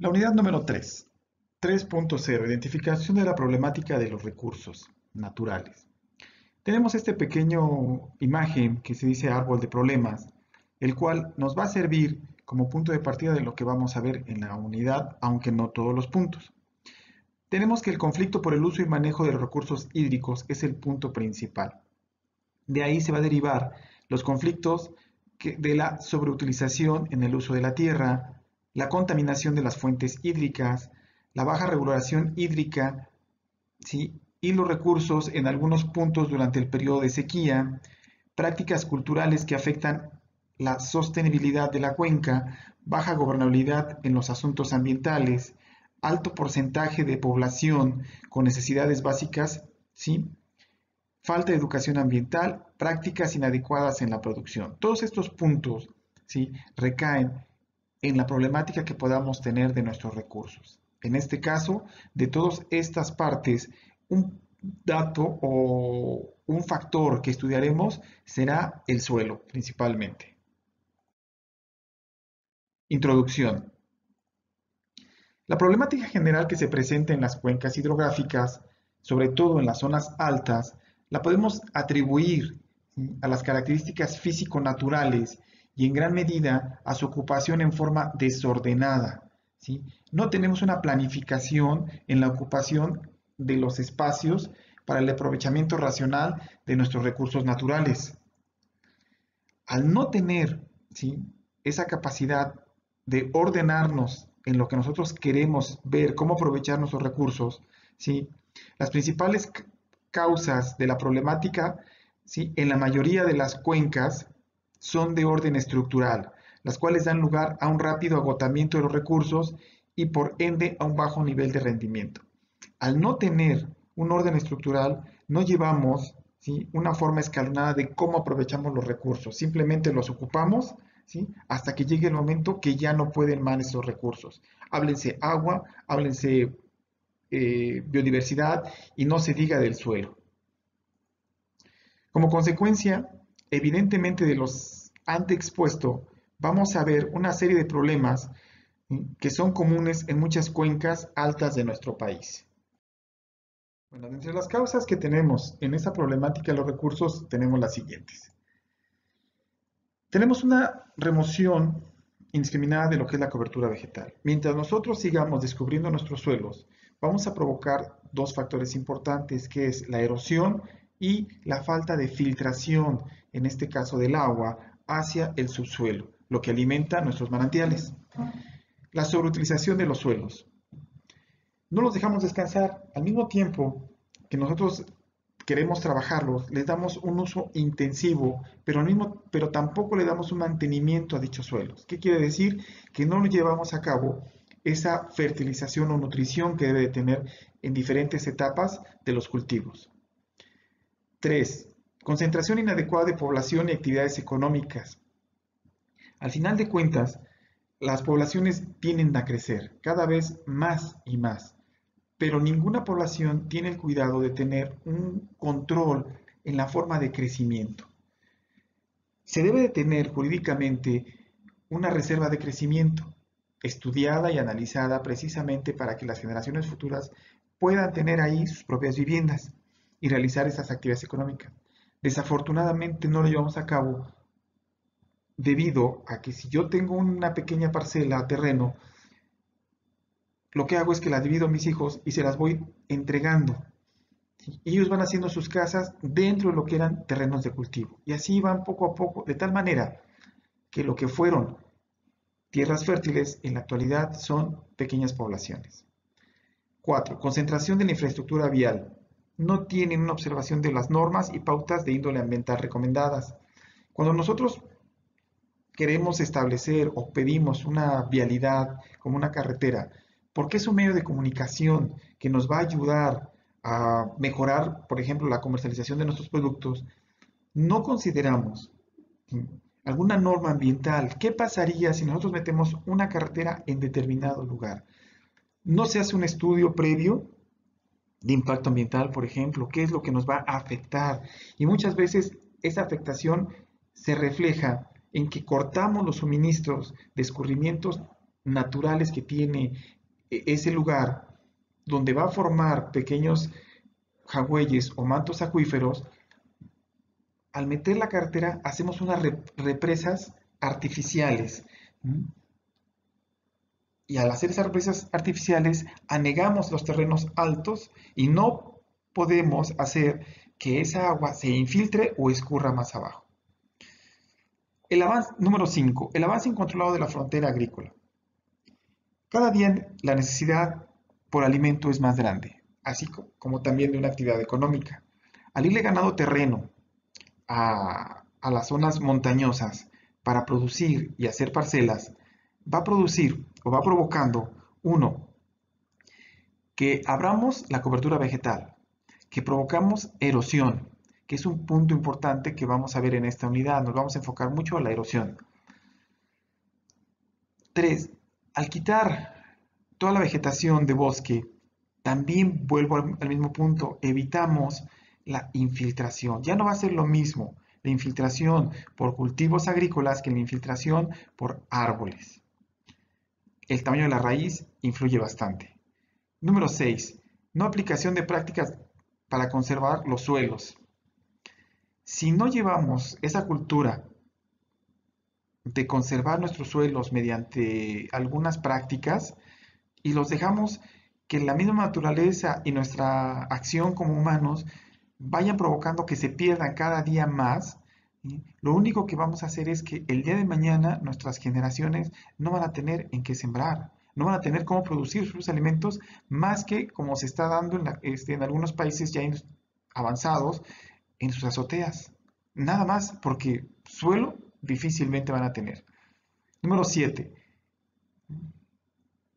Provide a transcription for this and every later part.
La unidad número 3, 3.0, identificación de la problemática de los recursos naturales. Tenemos este pequeño imagen que se dice árbol de problemas, el cual nos va a servir como punto de partida de lo que vamos a ver en la unidad, aunque no todos los puntos. Tenemos que el conflicto por el uso y manejo de los recursos hídricos es el punto principal. De ahí se va a derivar los conflictos de la sobreutilización en el uso de la tierra, la contaminación de las fuentes hídricas, la baja regulación hídrica, ¿sí? Y los recursos en algunos puntos durante el periodo de sequía, prácticas culturales que afectan la sostenibilidad de la cuenca, baja gobernabilidad en los asuntos ambientales, alto porcentaje de población con necesidades básicas, ¿sí? Falta de educación ambiental, prácticas inadecuadas en la producción. Todos estos puntos, ¿sí?, recaen en la problemática que podamos tener de nuestros recursos. En este caso, de todas estas partes, un dato o un factor que estudiaremos será el suelo, principalmente. Introducción. La problemática general que se presenta en las cuencas hidrográficas, sobre todo en las zonas altas, la podemos atribuir a las características físico-naturales y en gran medida a su ocupación en forma desordenada, ¿sí? No tenemos una planificación en la ocupación de los espacios para el aprovechamiento racional de nuestros recursos naturales. Al no tener, ¿sí?, esa capacidad de ordenarnos en lo que nosotros queremos ver, cómo aprovechar nuestros recursos, ¿sí?, las principales causas de la problemática, ¿sí?, en la mayoría de las cuencas son de orden estructural, las cuales dan lugar a un rápido agotamiento de los recursos y por ende a un bajo nivel de rendimiento. Al no tener un orden estructural, no llevamos, ¿sí?, una forma escalonada de cómo aprovechamos los recursos, simplemente los ocupamos, ¿sí?, hasta que llegue el momento que ya no pueden más esos recursos. Háblense agua, háblense biodiversidad y no se diga del suelo. Como consecuencia, evidentemente de los antes expuesto, vamos a ver una serie de problemas que son comunes en muchas cuencas altas de nuestro país. Bueno, entre las causas que tenemos en esta problemática de los recursos tenemos las siguientes. Tenemos una remoción indiscriminada de lo que es la cobertura vegetal. Mientras nosotros sigamos descubriendo nuestros suelos, vamos a provocar dos factores importantes, que es la erosión y la falta de filtración, en este caso del agua, hacia el subsuelo, lo que alimenta nuestros manantiales. La sobreutilización de los suelos. No los dejamos descansar. Al mismo tiempo que nosotros queremos trabajarlos, les damos un uso intensivo, pero tampoco le damos un mantenimiento a dichos suelos. ¿Qué quiere decir? Que no llevamos a cabo esa fertilización o nutrición que debe de tener en diferentes etapas de los cultivos. 3. Concentración inadecuada de población y actividades económicas. Al final de cuentas, las poblaciones tienden a crecer cada vez más y más, pero ninguna población tiene el cuidado de tener un control en la forma de crecimiento. Se debe de tener jurídicamente una reserva de crecimiento, estudiada y analizada precisamente para que las generaciones futuras puedan tener ahí sus propias viviendas y realizar esas actividades económicas. Desafortunadamente no lo llevamos a cabo debido a que si yo tengo una pequeña parcela, terreno, lo que hago es que la divido a mis hijos y se las voy entregando. ¿Sí? Ellos van haciendo sus casas dentro de lo que eran terrenos de cultivo. Y así van poco a poco, de tal manera que lo que fueron tierras fértiles en la actualidad son pequeñas poblaciones. 4. Concentración de la infraestructura vial. No tienen una observación de las normas y pautas de índole ambiental recomendadas. Cuando nosotros queremos establecer o pedimos una vialidad como una carretera, porque es un medio de comunicación que nos va a ayudar a mejorar, por ejemplo, la comercialización de nuestros productos, no consideramos alguna norma ambiental. ¿Qué pasaría si nosotros metemos una carretera en determinado lugar? No se hace un estudio previo de impacto ambiental, por ejemplo, qué es lo que nos va a afectar. Y muchas veces esa afectación se refleja en que cortamos los suministros de escurrimientos naturales que tiene ese lugar, donde va a formar pequeños jagüeyes o mantos acuíferos, al meter la carretera hacemos unas represas artificiales. ¿Mm? Y al hacer esas represas artificiales, anegamos los terrenos altos y no podemos hacer que esa agua se infiltre o escurra más abajo. El avance, número 5. El avance incontrolado de la frontera agrícola. Cada día la necesidad por alimento es más grande, así como también de una actividad económica. Al irle ganando terreno a las zonas montañosas para producir y hacer parcelas, va a producir o va provocando, uno, que abramos la cobertura vegetal, que provocamos erosión, que es un punto importante que vamos a ver en esta unidad. Nos vamos a enfocar mucho en la erosión. 3. Al quitar toda la vegetación de bosque, también vuelvo al mismo punto, evitamos la infiltración. Ya no va a ser lo mismo la infiltración por cultivos agrícolas que la infiltración por árboles. El tamaño de la raíz influye bastante. Número 6. No aplicación de prácticas para conservar los suelos. Si no llevamos esa cultura de conservar nuestros suelos mediante algunas prácticas y los dejamos que la misma naturaleza y nuestra acción como humanos vayan provocando que se pierdan cada día más, ¿sí? Lo único que vamos a hacer es que el día de mañana nuestras generaciones no van a tener en qué sembrar, no van a tener cómo producir sus alimentos más que como se está dando en algunos países ya avanzados en sus azoteas. Nada más porque suelo difícilmente van a tener. Número 7.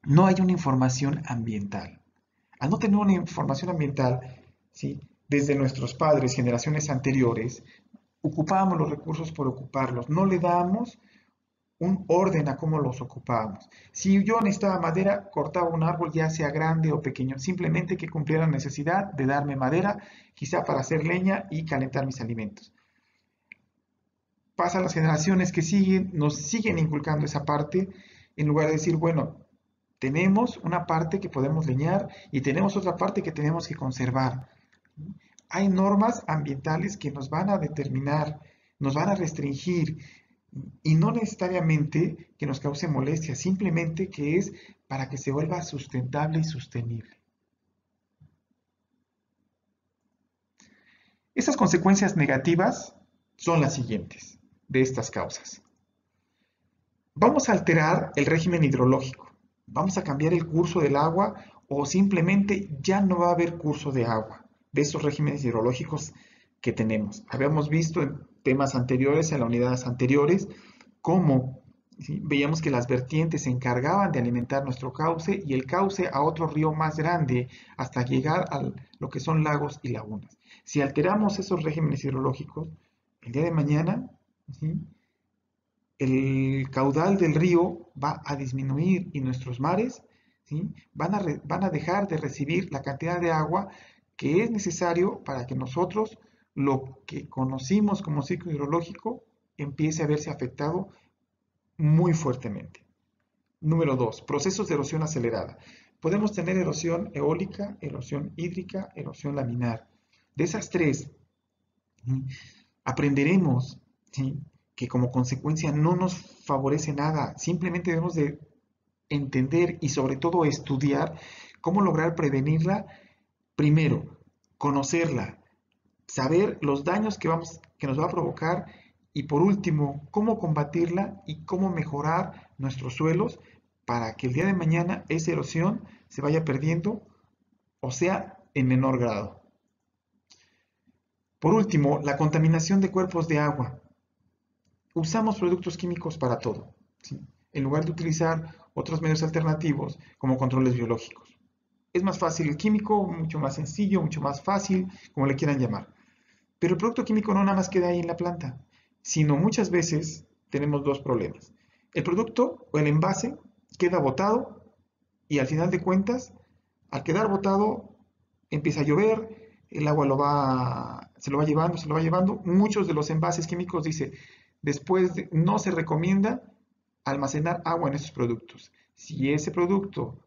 No hay una información ambiental. Al no tener una información ambiental, ¿sí? Desde nuestros padres, generaciones anteriores, ocupábamos los recursos por ocuparlos, no le dábamos un orden a cómo los ocupábamos. Si yo necesitaba madera, cortaba un árbol, ya sea grande o pequeño, simplemente que cumpliera la necesidad de darme madera, quizá para hacer leña y calentar mis alimentos. Pasan las generaciones que siguen, nos siguen inculcando esa parte, en lugar de decir, bueno, tenemos una parte que podemos leñar y tenemos otra parte que tenemos que conservar. Hay normas ambientales que nos van a determinar, nos van a restringir y no necesariamente que nos cause molestia, simplemente que es para que se vuelva sustentable y sostenible. Esas consecuencias negativas son las siguientes de estas causas. Vamos a alterar el régimen hidrológico, vamos a cambiar el curso del agua o simplemente ya no va a haber curso de agua de esos regímenes hidrológicos que tenemos. Habíamos visto en temas anteriores, en las unidades anteriores, cómo, ¿sí?, veíamos que las vertientes se encargaban de alimentar nuestro cauce y el cauce a otro río más grande hasta llegar a lo que son lagos y lagunas. Si alteramos esos regímenes hidrológicos, el día de mañana, ¿sí?, el caudal del río va a disminuir y nuestros mares, ¿sí?, van a dejar de recibir la cantidad de agua que es necesario para que nosotros, lo que conocimos como ciclo hidrológico, empiece a verse afectado muy fuertemente. Número 2. Procesos de erosión acelerada. Podemos tener erosión eólica, erosión hídrica, erosión laminar. De esas tres, ¿sí?, aprenderemos, ¿sí?, que como consecuencia no nos favorece nada. Simplemente debemos de entender y sobre todo estudiar cómo lograr prevenirla. Primero, conocerla, saber los daños que nos va a provocar y por último, cómo combatirla y cómo mejorar nuestros suelos para que el día de mañana esa erosión se vaya perdiendo o sea en menor grado. Por último, la contaminación de cuerpos de agua. Usamos productos químicos para todo, ¿sí?, en lugar de utilizar otros medios alternativos como controles biológicos. Es más fácil el químico, mucho más sencillo, mucho más fácil, como le quieran llamar. Pero el producto químico no nada más queda ahí en la planta, sino muchas veces tenemos dos problemas. El producto o el envase queda botado y al final de cuentas, al quedar botado, empieza a llover, el agua se lo va llevando, se lo va llevando. Muchos de los envases químicos dice, no se recomienda almacenar agua en estos productos. Si ese producto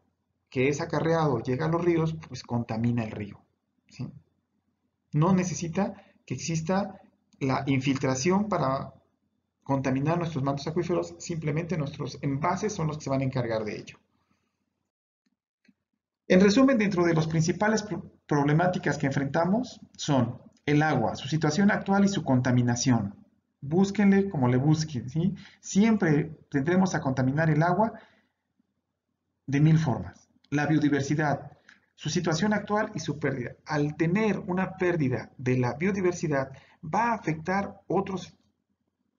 que es acarreado llega a los ríos, pues contamina el río, ¿sí? No necesita que exista la infiltración para contaminar nuestros mantos acuíferos, simplemente nuestros envases son los que se van a encargar de ello. En resumen, dentro de las principales problemáticas que enfrentamos son el agua, su situación actual y su contaminación. Búsquenle como le busquen, ¿sí? Siempre tendremos a contaminar el agua de mil formas. La biodiversidad, su situación actual y su pérdida. Al tener una pérdida de la biodiversidad, va a afectar otros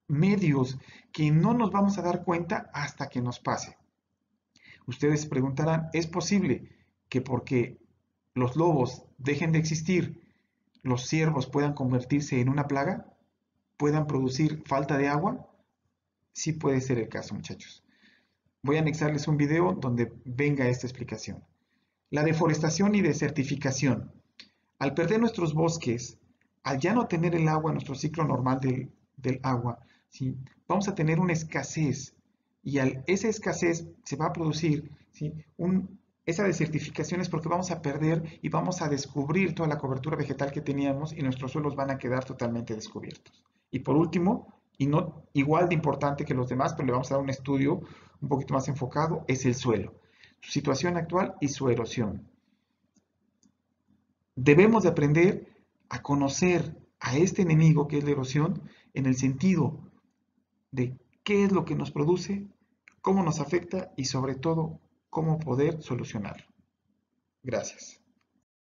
medios que no nos vamos a dar cuenta hasta que nos pase. Ustedes preguntarán, ¿es posible que porque los lobos dejen de existir, los ciervos puedan convertirse en una plaga? ¿Puedan producir falta de agua? Sí puede ser el caso, muchachos. Voy a anexarles un video donde venga esta explicación. La deforestación y desertificación. Al perder nuestros bosques, al ya no tener el agua en nuestro ciclo normal del agua, ¿sí? Vamos a tener una escasez y esa escasez se va a producir, ¿sí? Esa desertificación es porque vamos a perder y vamos a descubrir toda la cobertura vegetal que teníamos y nuestros suelos van a quedar totalmente descubiertos. Y por último, y no igual de importante que los demás, pero le vamos a dar un estudio un poquito más enfocado, es el suelo, su situación actual y su erosión. Debemos de aprender a conocer a este enemigo que es la erosión en el sentido de qué es lo que nos produce, cómo nos afecta y sobre todo cómo poder solucionarlo. Gracias.